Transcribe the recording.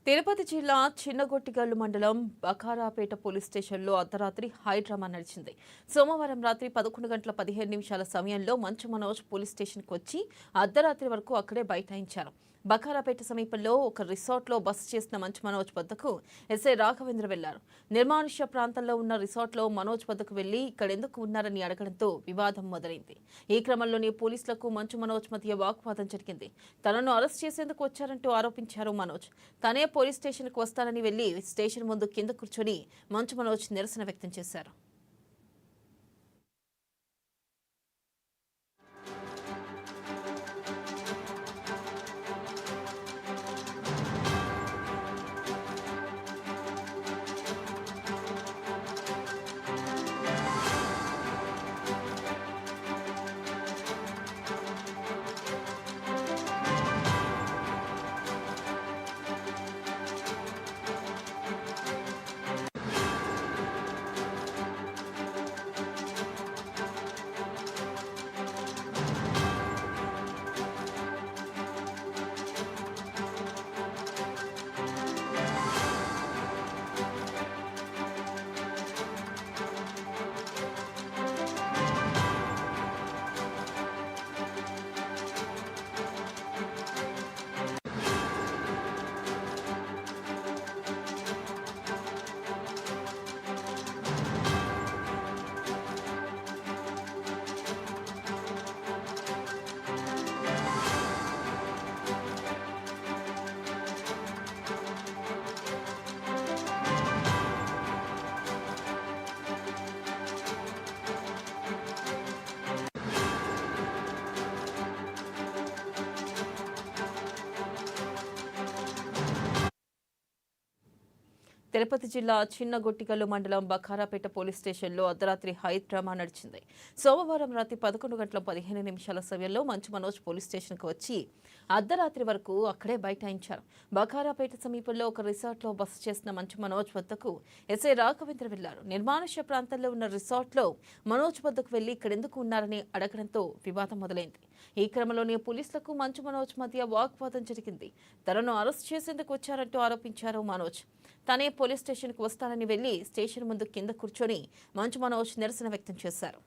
తిరుపతి జిల్లా చిన్నగొట్టిగల్లు మండలం బకారాపేట పోలీస్ స్టేషన్లో అర్ధరాత్రి హై డ్రామా నడిచింది. సోమవారం రాత్రి 11:15 సమయంలో మంచు మనోజ్ పోలీస్ స్టేషన్కు వచ్చి అర్ధరాత్రి వరకు అక్కడే బైఠాయించారు. బకారాపేట సమీపంలో ఒక రిసార్ట్లో బస చేసిన మంచు మనోజ్ వద్దకు ఎస్ఐ రాఘవేంద్ర వెళ్లారు. నిర్మానుష్య ప్రాంతంలో ఉన్న రిసార్ట్లో మనోజ్ వద్దకు వెళ్లి ఇక్కడెందుకు ఉన్నారని అడగడంతో వివాదం మొదలైంది. ఈ క్రమంలోనే పోలీసులకు మంచు మనోజ్ మధ్య వాగ్వాదం జరిగింది. తనను అరెస్ట్ చేసేందుకు వచ్చారంటూ ఆరోపించారు మనోజ్. తనే పోలీస్ స్టేషన్కు వస్తానని వెళ్లి స్టేషన్ ముందు కింద కూర్చొని మంచు మనోజ్ నిరసన వ్యక్తం చేశారు. తిరుపతి జిల్లా చిన్నగొట్టిగల్లు మండలం బకారాపేట పోలీస్ స్టేషన్లో అర్ధరాత్రి హై డ్రామా నడిచింది. సోమవారం రాత్రి 11:15 సమయంలో మంచు మనోజ్ పోలీస్ స్టేషన్కు వచ్చి అర్ధరాత్రి వరకు అక్కడే బైఠాయించారు. బకారాపేట సమీపంలో ఒక రిసార్ట్లో బస చేసిన మంచు మనోజ్ వద్దకు ఎస్ఐ రాఘవేంద్ర వెళ్లారు. నిర్మానుష్య ప్రాంతంలో ఉన్న రిసార్ట్లో మనోజ్ వద్దకు వెళ్లి ఇక్కడెందుకు ఉన్నారని అడగడంతో వివాదం మొదలైంది. ఈ క్రమంలోనే పోలీసులకు మంచు మనోజ్ మధ్య వాగ్వాదం జరిగింది. తనను అరెస్ట్ చేసేందుకు వచ్చారంటూ ఆరోపించారు మనోజ్. తనే పోలీస్ స్టేషన్కు వస్తానని వెళ్లి స్టేషన్ ముందు కింద కూర్చొని మంచు మనోజ్ నిరసన వ్యక్తం చేశారు.